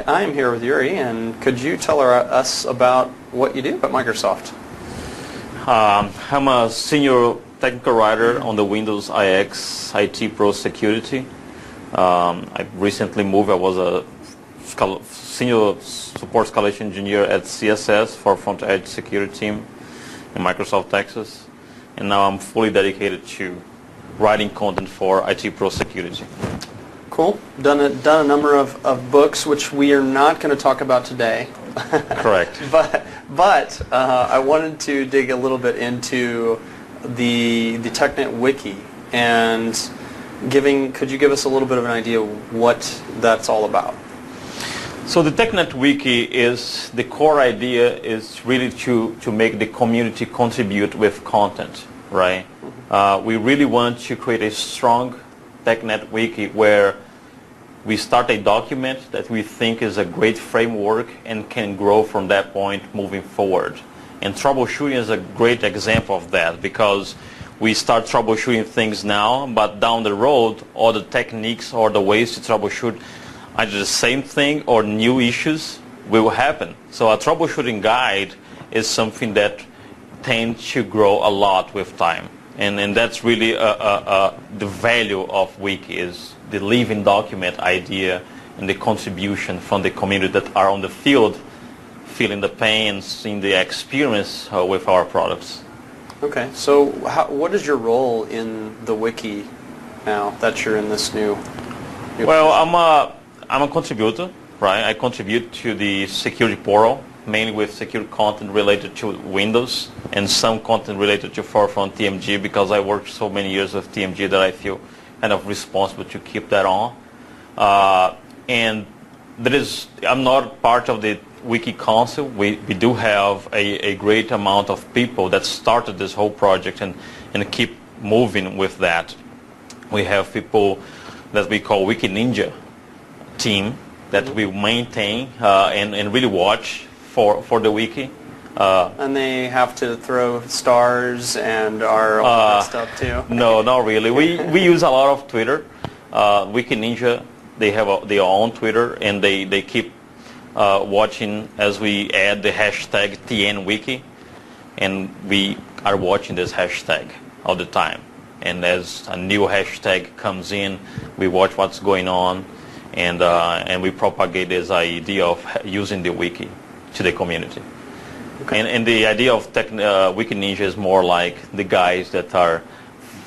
I am here with Yuri, and could you tell us about what you do at Microsoft? I'm a senior technical writer on the Windows IX IT Pro Security. I recently moved. I was a senior support escalation engineer at CSS for Front Edge Security Team in Microsoft, Texas. And now I'm fully dedicated to writing content for IT Pro Security. Cool. Done a number of books, which we are not going to talk about today. Correct. But I wanted to dig a little bit into the TechNet Wiki, and could you give us a little bit of an idea of what that's all about? So the TechNet Wiki is, the core idea is really to make the community contribute with content, right? We really want to create a strong TechNet Wiki where we start a document that we think is a great framework and can grow from that point moving forward. And troubleshooting is a great example of that, because we start troubleshooting things now, but down the road, all the techniques or the ways to troubleshoot either the same thing or new issues will happen. So a troubleshooting guide is something that tends to grow a lot with time. And that's really the value of Wiki, is the living document idea and the contribution from the community that are on the field, feeling the pain, seeing the experience with our products. Okay, so what is your role in the Wiki now that you're in this new Well, I'm a contributor, right? I contribute to the security portal, mainly with security content related to Windows and some content related to Forefront TMG, because I worked so many years with TMG that I feel kind of responsible to keep that on. And I'm not part of the Wiki Council. We do have a great amount of people that started this whole project and keep moving with that. We have people that we call Wiki Ninja team that we maintain and really watch for the Wiki. And they have to throw stars and all that stuff too? No, not really. We use a lot of Twitter. Wiki Ninja, they have their own Twitter, and they keep watching as we add the hashtag TNWiki, and we are watching this hashtag all the time. And as a new hashtag comes in, we watch what's going on, and we propagate this idea of using the Wiki to the community. Okay. And the idea of Wiki Ninja is more like the guys that are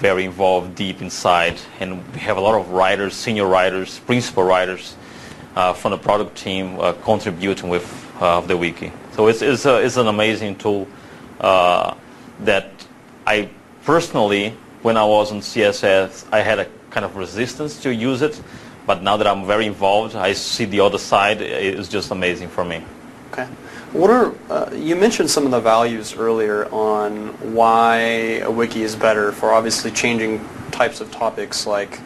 very involved deep inside, and we have a lot of writers, senior writers, principal writers from the product team contributing with the Wiki. So it's an amazing tool that I personally, when I was on CSS, I had a kind of resistance to use it, but now that I'm very involved, I see the other side. It's just amazing for me. Okay. You mentioned some of the values earlier on why a wiki is better for obviously changing types of topics like,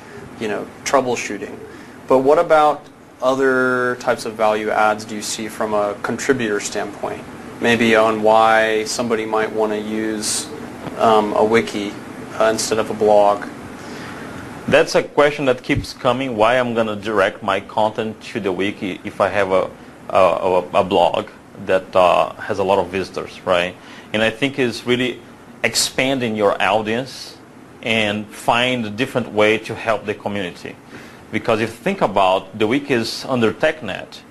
troubleshooting. But what about other types of value adds do you see from a contributor standpoint? Maybe on why somebody might want to use a wiki instead of a blog? That's a question that keeps coming, why I'm going to direct my content to the wiki if I have a blog that has a lot of visitors, right? And I think it's really expanding your audience and find a different way to help the community. Because if you think about, the wiki is under TechNet,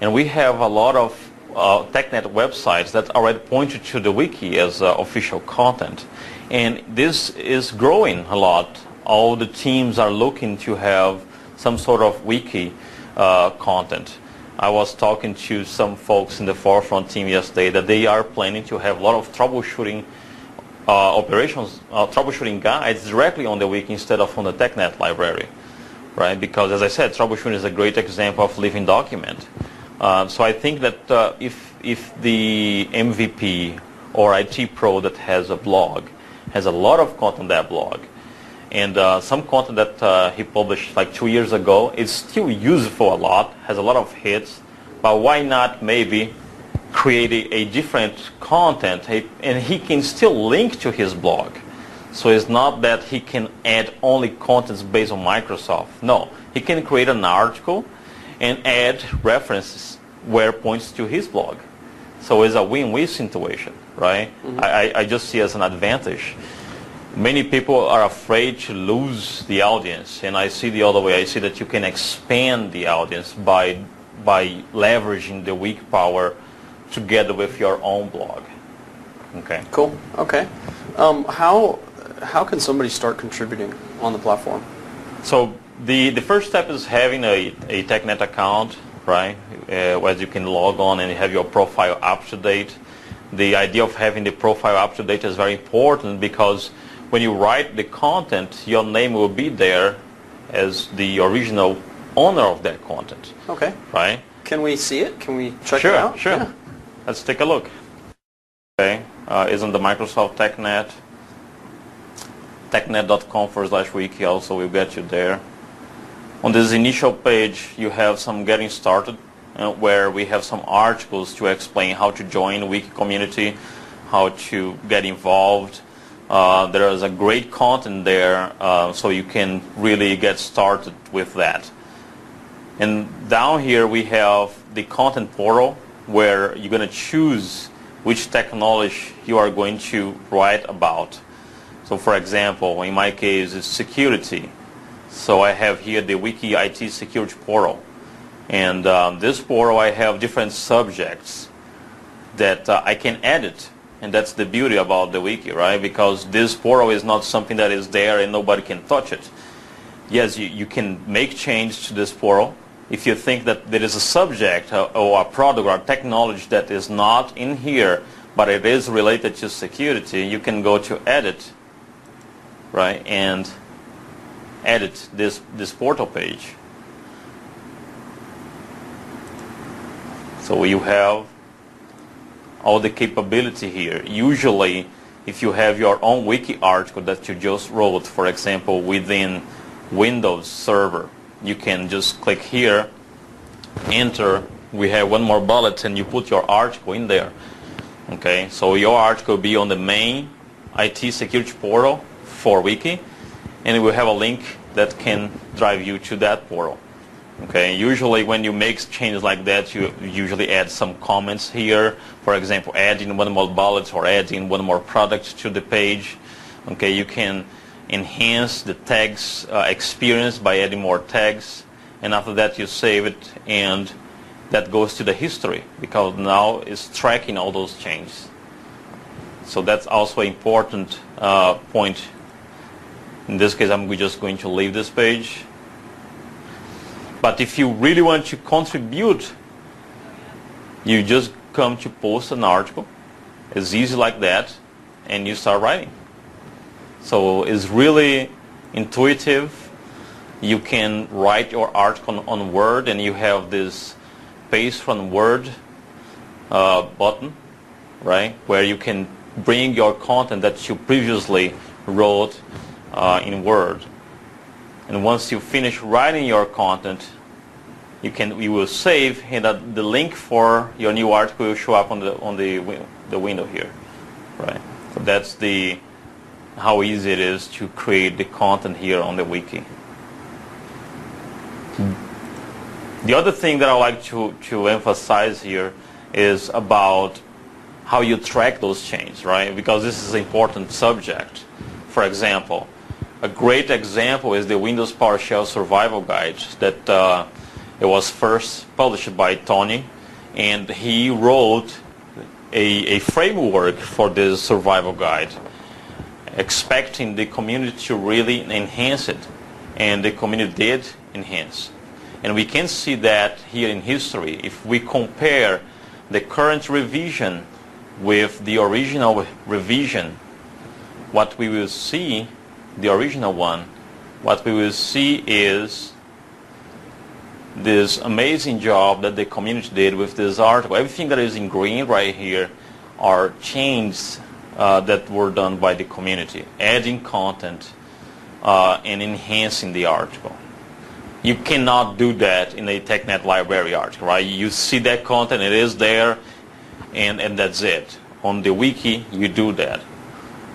and we have a lot of TechNet websites that already point you to the wiki as official content. And this is growing a lot. All the teams are looking to have some sort of wiki content. I was talking to some folks in the Forefront team yesterday that they are planning to have a lot of troubleshooting troubleshooting guides directly on the wiki instead of on the TechNet library, right? Because as I said, troubleshooting is a great example of living document. So I think that if the MVP or IT Pro that has a blog has a lot of content on that blog, and some content that he published like 2 years ago is still useful a lot, has a lot of hits, but why not maybe create a different content, and he can still link to his blog. So it's not that he can add only contents based on Microsoft. No, he can create an article and add references where it points to his blog. So it's a win-win situation, right? I just see as an advantage. Many people are afraid to lose the audience, and I see the other way. I see that you can expand the audience by leveraging the wiki power together with your own blog. Okay. Cool. Okay. How can somebody start contributing on the platform? So the first step is having a TechNet account, right? Where you can log on and have your profile up to date. The idea of having the profile up to date is very important because when you write the content, your name will be there as the original owner of that content. Okay. Right? Can we see it? Can we check it out? Sure. Yeah. Let's take a look. Okay. Is on the Microsoft TechNet. technet.com/wiki also will get you there. On this initial page, you have some getting started where we have some articles to explain how to join the wiki community, how to get involved. There is a great content there, so you can really get started with that. And down here we have the content portal where you're going to choose which technology you are going to write about. So for example, in my case, it's security. So I have here the Wiki IT Security Portal. And this portal, I have different subjects that I can edit. And that's the beauty about the wiki, right? Because this portal is not something that is there and nobody can touch it. Yes, you can make change to this portal. If you think that there is a subject or a product or a technology that is not in here, but it is related to security, you can go to edit, right, and edit this portal page. So you have all the capability here. Usually, if you have your own wiki article that you just wrote, for example, within Windows Server, you can just click here, enter. We have one more bullet, and you put your article in there. Okay, so your article will be on the main IT security portal for wiki, and it will have a link that can drive you to that portal. Okay, usually when you make changes like that, you usually add some comments here. For example, adding one more bullet or adding one more product to the page. Okay, you can enhance the tags experience by adding more tags. And after that, you save it, and that goes to the history because now it's tracking all those changes. So that's also an important point. In this case, I'm just going to leave this page. But if you really want to contribute, you just come to post an article. It's easy like that, and you start writing. So it's really intuitive. You can write your article on Word, and you have this paste from Word button, right, where you can bring your content that you previously wrote in Word. And once you finish writing your content, you will save, and the link for your new article will show up on the window here, right? So that's how easy it is to create the content here on the wiki. The other thing that I like to emphasize here is about how you track those changes, right? Because this is an important subject. For example, a great example is the Windows PowerShell Survival Guide that it was first published by Tony, and he wrote a framework for this survival guide, expecting the community to really enhance it, and the community did enhance. And we can see that here in history. If we compare the current revision with the original revision, what we will see, the original one, what we will see is this amazing job that the community did with this article. Everything that is in green right here are changes that were done by the community, adding content and enhancing the article. You cannot do that in a TechNet library article, right? You see that content, it is there, and that's it. On the wiki, you do that.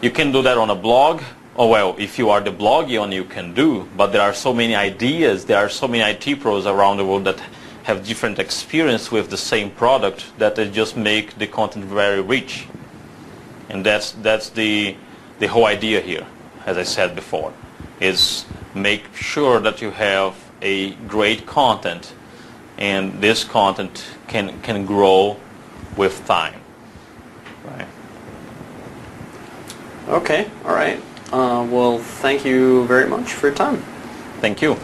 You can do that on a blog. Oh, well, if you are the blogion, you can do, but there are so many ideas, there are so many IT pros around the world that have different experience with the same product that they just make the content very rich. And that's the whole idea here, as I said before, is make sure that you have a great content, and this content can grow with time. Right. Okay, all right. Well, thank you very much for your time. Thank you.